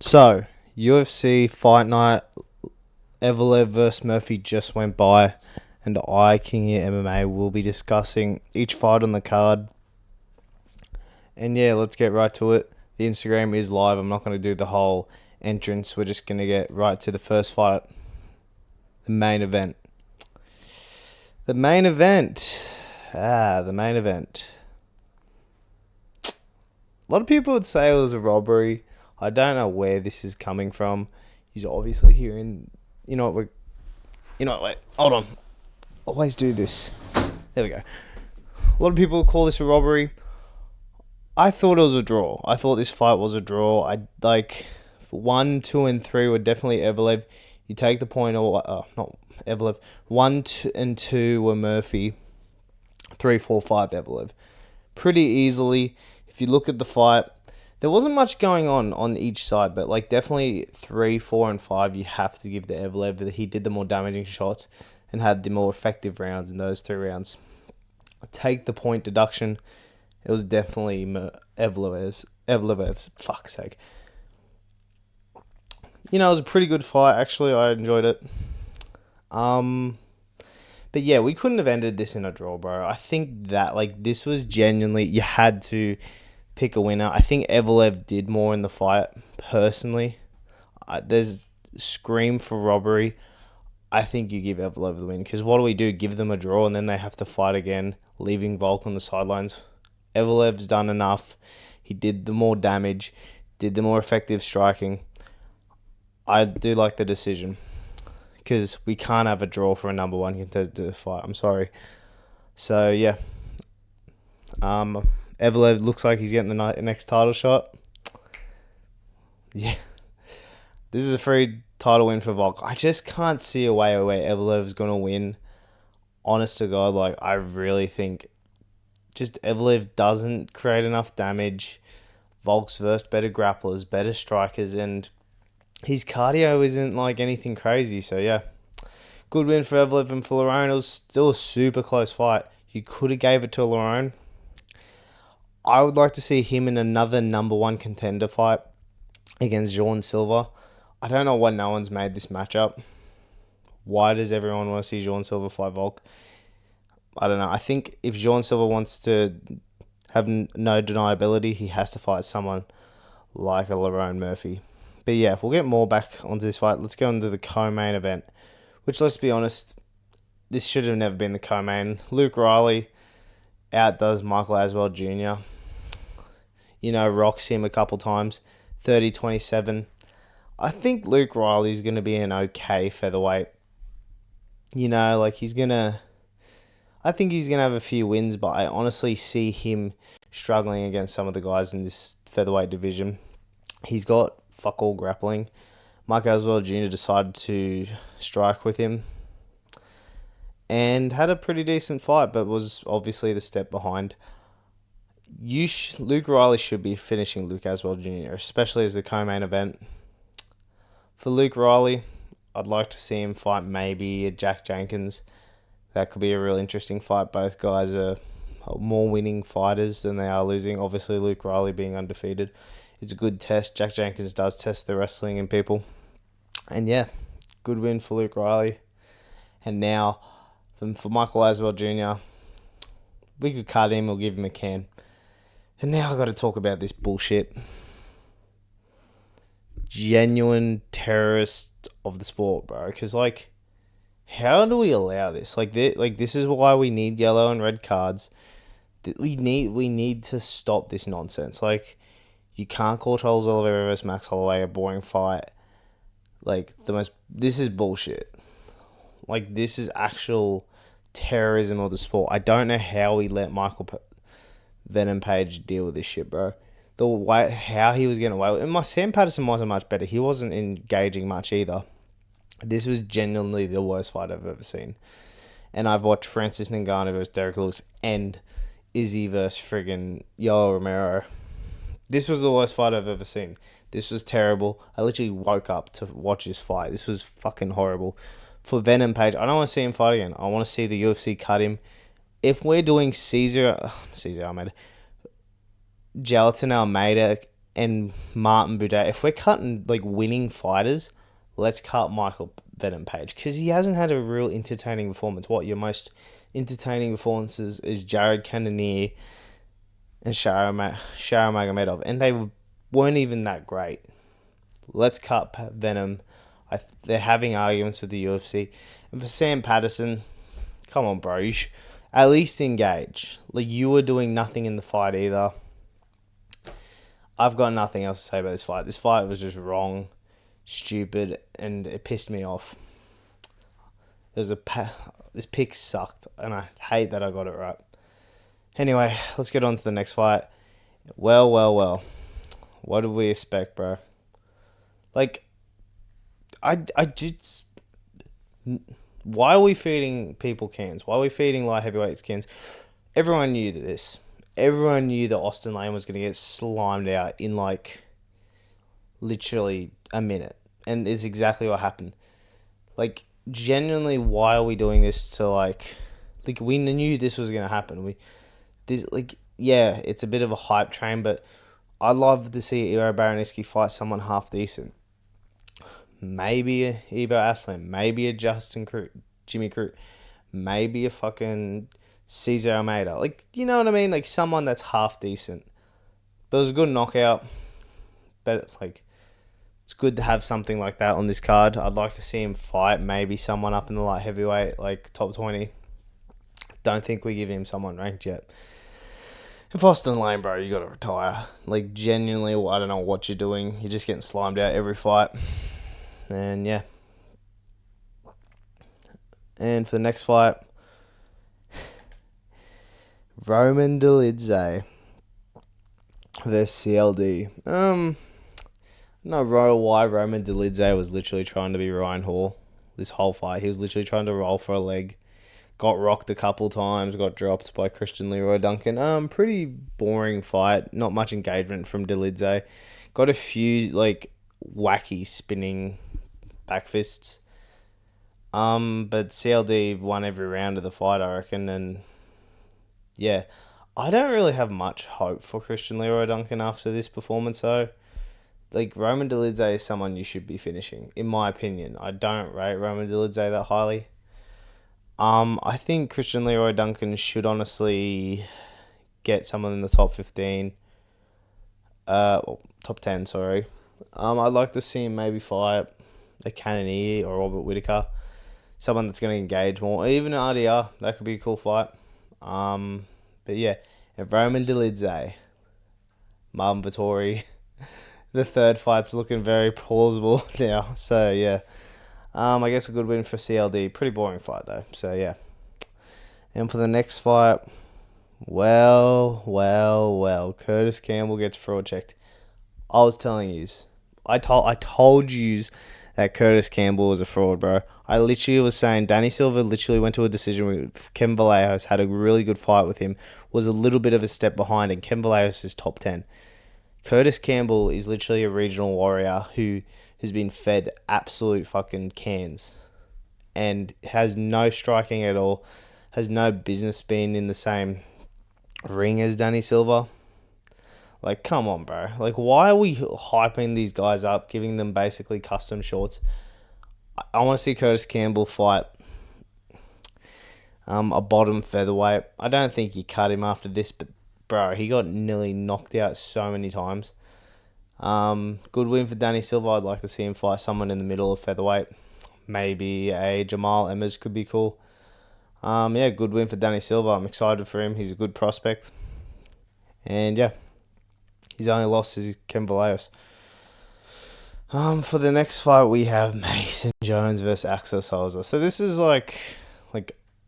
So, UFC Fight Night, Evolev vs Murphy just went by, and I, King here MMA, will be discussing each fight on the card. And yeah, let's get right to it. The Instagram is live. I'm not going to do the whole entrance. We're just going to get right to the first fight, the main event. The main event. The main event. A lot of people would say it was a robbery. I don't know where this is coming from. He's obviously hearing. Wait, hold on. Always do this. There we go. A lot of people call this a robbery. I thought it was a draw. I thought this fight was a draw. For 1, 2, and 3 were definitely Evolev. You take the point, not Evolev. 1, 2, and 2 were Murphy. 3, 4, 5 Evolev. Pretty easily. If you look at the fight, there wasn't much going on each side, but definitely 3, 4, and 5 you have to give to Evolev. He did the more damaging shots and had the more effective rounds in those 3 rounds. Take the point deduction. It was definitely Evolev's. Fuck's sake. It was a pretty good fight. Actually, I enjoyed it. But yeah, we couldn't have ended this in a draw, bro. I think that this was genuinely, you had to pick a winner. I think Evolev did more in the fight, personally. There's scream for robbery. I think you give Evolev the win, because what do? Give them a draw, and then they have to fight again, leaving Volk on the sidelines. Evolev's done enough. He did the more damage, did the more effective striking. I do like the decision, because we can't have a draw for a number 1 contender fight. I'm sorry. So, yeah. Evolev looks like he's getting the next title shot. Yeah. This is a free title win for Volk. I just can't see a way where Evolev's going to win. Honest to God, I really think just Evolev doesn't create enough damage. Volk's versed better grapplers, better strikers, and his cardio isn't anything crazy. So, yeah. Good win for Evolev and for Lerone. It was still a super close fight. You could have gave it to Lerone. I would like to see him in another number 1 contender fight against Jean Silva. I don't know why no one's made this matchup. Why does everyone want to see Jean Silva fight Volk? I don't know. I think if Jean Silva wants to have no deniability, he has to fight someone like a Lerone Murphy. But yeah, we'll get more back onto this fight. Let's go into the co-main event, which, let's be honest, this should have never been the co-main. Luke Riley outdoes Michael Aswell Jr. Rocks him a couple times. 30-27. I think Luke Riley's going to be an okay featherweight. I think he's going to have a few wins, but I honestly see him struggling against some of the guys in this featherweight division. He's got fuck all grappling. Mike Aswell Jr. decided to strike with him and had a pretty decent fight, but was obviously the step behind. Luke Riley should be finishing Luke Aswell Jr., especially as the co-main event. For Luke Riley, I'd like to see him fight maybe Jack Jenkins. That could be a real interesting fight. Both guys are more winning fighters than they are losing. Obviously, Luke Riley being undefeated. It's a good test. Jack Jenkins does test the wrestling in people. And yeah, good win for Luke Riley. And now, for Michael Aswell Jr., we could cut him or give him a can. And now I've got to talk about this bullshit. Genuine terrorist of the sport, bro. Because, how do we allow this? This is why we need yellow and red cards. We need to stop this nonsense. You can't call Charles Oliveira versus Max Holloway a boring fight. This is bullshit. This is actual terrorism of the sport. I don't know how we let Michael Venom Page deal with this shit, bro. The way how he was getting away with it. And Sam Patterson wasn't much better. He wasn't engaging much either. This was genuinely the worst fight I've ever seen. And I've watched Francis Ngannou versus Derek Lewis and Izzy versus friggin' Yoel Romero. This was the worst fight I've ever seen. This was terrible. I literally woke up to watch this fight. This was fucking horrible. For Venom Page, I don't want to see him fight again. I want to see the UFC cut him. If we're doing Gelatin Almeida and Martin Buday. If we're cutting like winning fighters, let's cut Michael Venom Page because he hasn't had a real entertaining performance. What your most entertaining performances is Jared Cannonier and Sharamagomedov, and they weren't even that great. Let's cut Venom. They're having arguments with the UFC, and for Sam Patterson, come on, bro, at least engage. Like you were doing nothing in the fight either. I've got nothing else to say about this fight. This fight was just wrong, stupid, and it pissed me off. This pick sucked, and I hate that I got it right. Anyway, let's get on to the next fight. Well. What did we expect, bro? Like, I just... Why are we feeding people cans? Why are we feeding light heavyweights cans? Everyone knew this. Everyone knew that Austin Lane was going to get slimed out in, like, literally a minute. And it's exactly what happened. Like, genuinely, why are we doing this to, like we knew this was going to happen. It's a bit of a hype train, but I'd love to see Ivo Baraniski fight someone half decent. Maybe a Ivo Aslan, maybe a Jimmy Crute, maybe a fucking Cesar Almeida. Like, you know what I mean? Like, someone that's half decent. But it was a good knockout. But, like, it's good to have something like that on this card. I'd like to see him fight maybe someone up in the light heavyweight, like top 20. Don't think we give him someone ranked yet. If Austin Lane, bro, you got to retire. Like, genuinely, I don't know what you're doing. You're just getting slimed out every fight. And, yeah. And for the next fight, Roman Dolidze versus CLD. No, why Roman Dolidze was literally trying to be Ryan Hall this whole fight. He was literally trying to roll for a leg. Got rocked a couple times. Got dropped by Christian Leroy Duncan. Pretty boring fight. Not much engagement from Dolidze. Got a few, like, wacky spinning back fists. But CLD won every round of the fight, I reckon. And, yeah, I don't really have much hope for Christian Leroy Duncan after this performance, though. Like, Roman Dolidze is someone you should be finishing, in my opinion. I don't rate Roman Dolidze that highly. I think Christian Leroy Duncan should honestly get someone in the top 15. Top 10, sorry. I'd like to see him maybe fight a Cannonier or Robert Whittaker. Someone that's going to engage more. Even an RDR, that could be a cool fight. But yeah, if Roman Dolidze, Marvin Vettori, the third fight's looking very plausible now. So yeah. I guess a good win for CLD. Pretty boring fight, though. So, yeah. And for the next fight, well. Curtis Campbell gets fraud checked. I was telling yous. I told yous that Curtis Campbell was a fraud, bro. I literally was saying Danny Silva literally went to a decision where Kevin Vallejos had a really good fight with him, was a little bit of a step behind, and Kevin Vallejos is top 10. Curtis Campbell is literally a regional warrior who has been fed absolute fucking cans and has no striking at all, has no business being in the same ring as Danny Silva. Like, come on, bro. Like, why are we hyping these guys up, giving them basically custom shorts? I want to see Curtis Campbell fight a bottom featherweight. I don't think he cut him after this, but, bro, he got nearly knocked out so many times. Good win for Danny Silva. I'd like to see him fight someone in the middle of featherweight. Maybe a Jamal Emmers could be cool. Good win for Danny Silva. I'm excited for him. He's a good prospect. And yeah, his only loss is Ken Vallejos. For the next fight, we have Mason Jones versus Axel Souza. So this is like I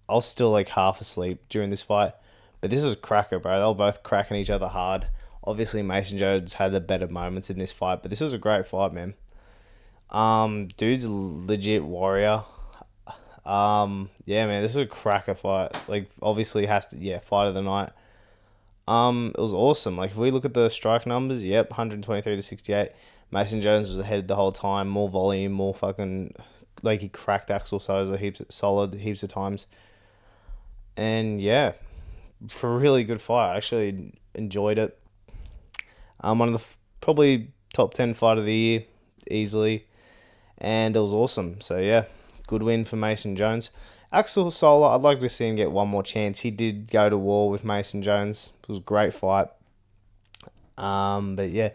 was still like half asleep during this fight, but this was cracker, bro. They were both cracking each other hard. Obviously, Mason Jones had the better moments in this fight, but this was a great fight, man. Dude's a legit warrior. Man, this is a cracker fight. Like, obviously, it has to, fight of the night. It was awesome. Like, if we look at the strike numbers, 123 to 68. Mason Jones was ahead the whole time. More volume, more fucking, like, he cracked Axel Souza heaps of times. And yeah, for a really good fight. I actually enjoyed it. One of the probably top 10 fight of the year, easily. And it was awesome. So, yeah, good win for Mason Jones. Axel Sola, I'd like to see him get one more chance. He did go to war with Mason Jones. It was a great fight. But yeah,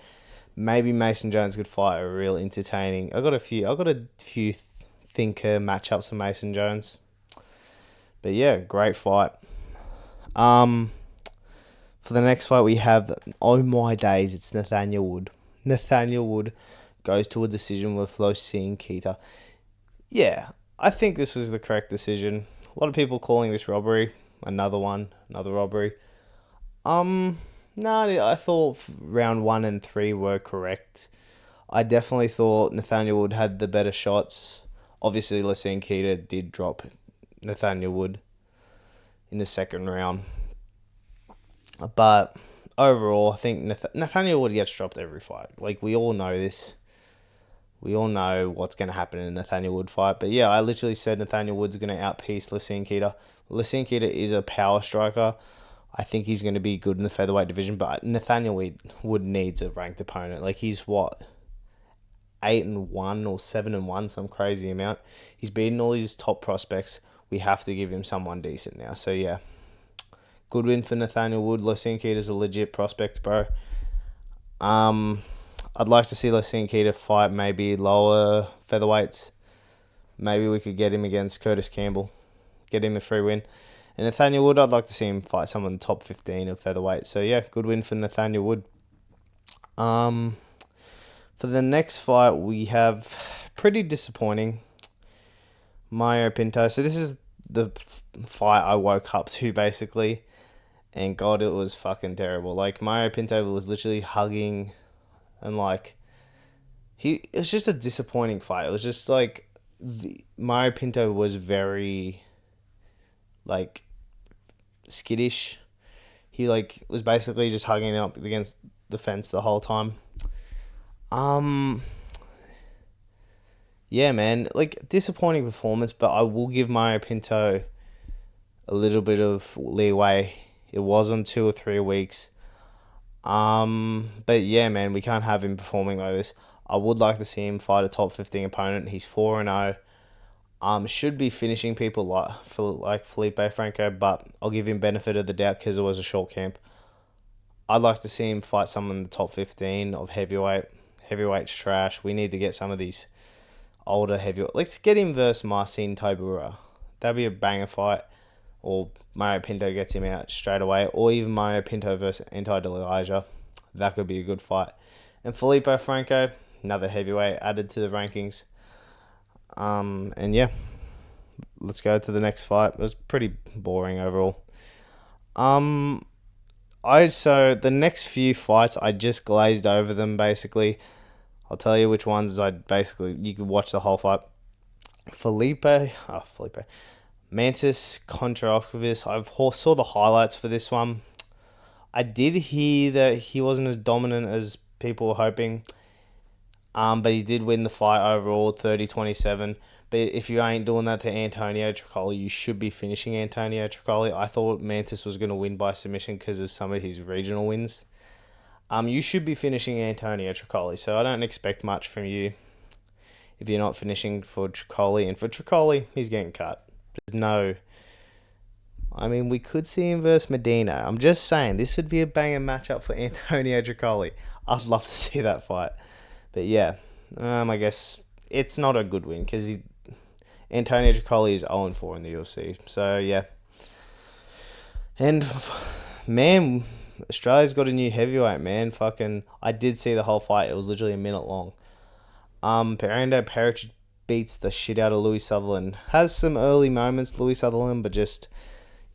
maybe Mason Jones could fight a real entertaining. I got a few thinker matchups for Mason Jones. But yeah, great fight. For the next fight we have, oh my days, it's Nathaniel Wood. Nathaniel Wood goes to a decision with Losine Keita. Yeah, I think this was the correct decision. A lot of people calling this robbery. Another robbery. No, I thought round 1 and 3 were correct. I definitely thought Nathaniel Wood had the better shots. Obviously, Losine Keita did drop Nathaniel Wood in the second round. But overall, I think Nathaniel Wood gets dropped every fight. Like, we all know this. We all know what's going to happen in a Nathaniel Wood fight. But yeah, I literally said Nathaniel Wood's going to outpiece Losine Keita. Losine Keita is a power striker. I think he's going to be good in the featherweight division. But Nathaniel Wood needs a ranked opponent. Like, he's what? 8-1 or 7-1, some crazy amount. He's beaten all his top prospects. We have to give him someone decent now. So yeah, good win for Nathaniel Wood. Losine Keita's a legit prospect, bro. I'd like to see Losine Keita fight maybe lower featherweights. Maybe we could get him against Curtis Campbell. Get him a free win. And Nathaniel Wood, I'd like to see him fight someone in the top 15 of featherweight. So yeah, good win for Nathaniel Wood. For the next fight, we have pretty disappointing Mario Pinto. So this is the fight I woke up to, basically. And God, it was fucking terrible. Like, Mario Pinto was literally hugging and, like, it was just a disappointing fight. It was just, like, Mario Pinto was very, like, skittish. He, like, was basically just hugging it up against the fence the whole time. Yeah, man, like, disappointing performance, but I will give Mario Pinto a little bit of leeway. It was on 2 or 3 weeks. But yeah, man, we can't have him performing like this. I would like to see him fight a top 15 opponent. He's 4-0. Should be finishing people like Felipe Franco, but I'll give him benefit of the doubt because it was a short camp. I'd like to see him fight someone in the top 15 of heavyweight. Heavyweight's trash. We need to get some of these older heavyweight. Let's get him versus Marcin Tybura. That'd be a banger fight. Or Mario Pinto gets him out straight away. Or even Mario Pinto versus Anti-Delija. That could be a good fight. And Felipe Franco, another heavyweight added to the rankings. And yeah, let's go to the next fight. It was pretty boring overall. So the next few fights, I just glazed over them, basically. I'll tell you which ones you could watch the whole fight. Felipe. Mantis Kontrafkis. I saw the highlights for this one. I did hear that he wasn't as dominant as people were hoping. But he did win the fight overall, 30-27. But if you ain't doing that to Antonio Tricoli, you should be finishing Antonio Tricoli. I thought Mantis was going to win by submission because of some of his regional wins. You should be finishing Antonio Tricoli, so I don't expect much from you if you're not finishing for Tricoli. And for Tricoli, he's getting cut. We could see him versus Medina. I'm just saying, this would be a banger matchup for Antonio Tricoli. I'd love to see that fight. But yeah, I guess it's not a good win because Antonio Tricoli is 0-4 in the UFC. So yeah. And man, Australia's got a new heavyweight, man. I did see the whole fight. It was literally a minute long. Brando Perich beats the shit out of Louis Sutherland. Has some early moments, Louis Sutherland, but just,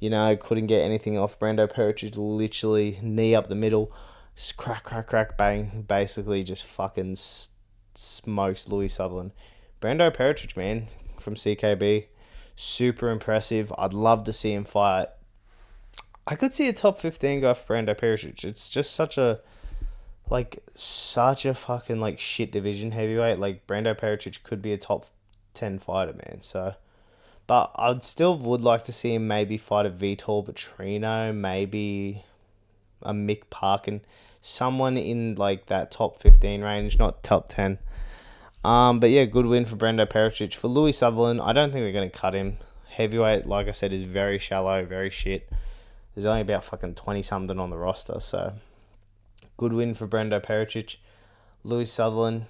couldn't get anything off. Brando Perich literally knee up the middle, crack, bang. Basically just fucking smokes Louis Sutherland. Brando Perich, man, from CKB. Super impressive. I'd love to see him fight. I could see a top 15 guy for Brando Perich. It's just such a fucking shit division heavyweight. Like, Brando Perich could be a top 10 fighter, man. So, but I'd still would like to see him maybe fight a Vitor Petrino, maybe a Mick Parkin. someone in like that top 15 range, not top 10. But yeah, good win for Brendo Pericic. For Louis Sutherland, I don't think they're going to cut him. Heavyweight, like I said, is very shallow, very shit. There's only about fucking 20-something on the roster, so good win for Brendo Pericic. Louis Sutherland,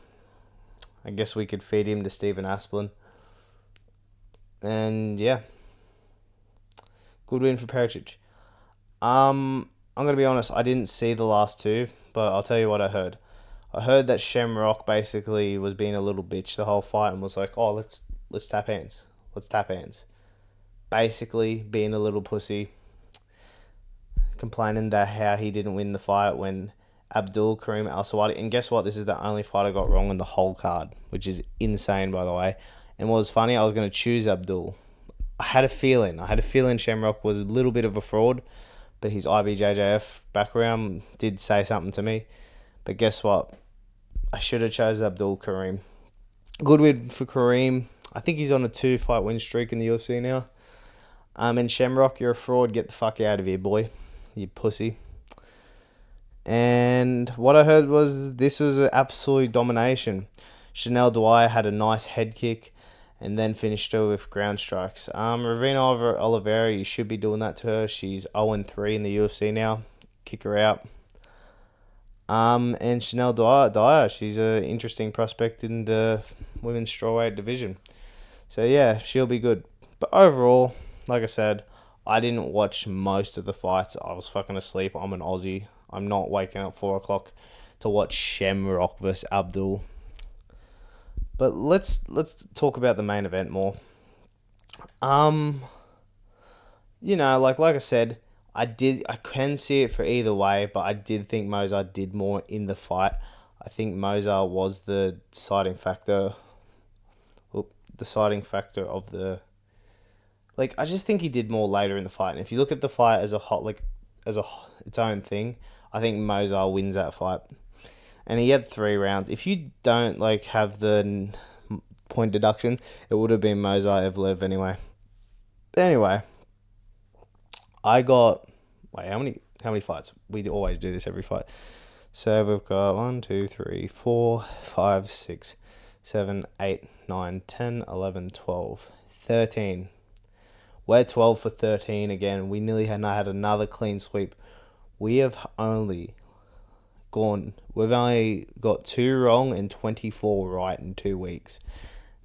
I guess we could feed him to Stephen Asplin. And yeah, good win for Pericic. I'm going to be honest, I didn't see the last two, but I'll tell you what I heard. I heard that Shamrock basically was being a little bitch the whole fight and was like, oh, let's tap hands. Let's tap hands. Basically being a little pussy, complaining that how he didn't win the fight when Abdul Karim Al-Sawadi, and guess what? This is the only fight I got wrong in the whole card, which is insane, by the way. And what was funny, I was going to choose Abdul. I had a feeling Shamrock was a little bit of a fraud, but his IBJJF background did say something to me. But guess what? I should have chose Abdul Karim. Good win for Karim. I think he's on a 2-fight win streak in the UFC now. And Shamrock, you're a fraud. Get the fuck out of here, boy. You pussy. And what I heard was this was an absolute domination. Chanel Dwyer had a nice head kick and then finished her with ground strikes. Ravina Oliveira, you should be doing that to her. She's 0-3 in the UFC now. Kick her out. And Chanel Dwyer, she's an interesting prospect in the women's strawweight division. So yeah, she'll be good. But overall, like I said, I didn't watch most of the fights. I was fucking asleep. I'm an Aussie. I'm not waking up 4 o'clock to watch Shamrock versus Abdul. But let's talk about the main event more. You know, like I said, I can see it for either way, but I did think Mozart did more in the fight. I think Mozart was the deciding factor. Of the. Like, I just think he did more later in the fight. And if you look at the fight as its own thing, I think Mozart wins that fight. And he had 3 rounds. If you don't have the point deduction, it would have been Mozart Evolev anyway. But anyway, I got how many fights? We always do this every fight. So we've got 1, 2, 3, 4, 5, 6, 7, 8, 9, 10, 11, 12, 13. We're 12 for 13 again. We nearly had another clean sweep. We've only got 2 wrong and 24 right in 2 weeks.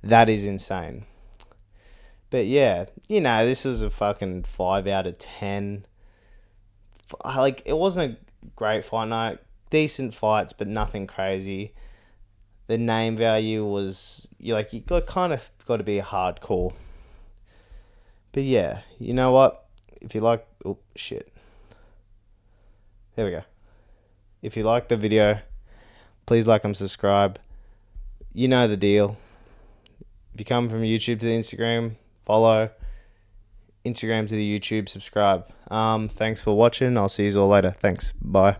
That is insane. But yeah, this was a fucking 5 out of 10. It wasn't a great fight night. Decent fights, but nothing crazy. The name value was, you kind of got to be a hardcore. But yeah, you know what? If you like... Oh, shit. There we go. If you like the video, please like and subscribe. You know the deal. If you come from YouTube to the Instagram, follow. Instagram to the YouTube, subscribe. Thanks for watching. I'll see you all later. Thanks. Bye.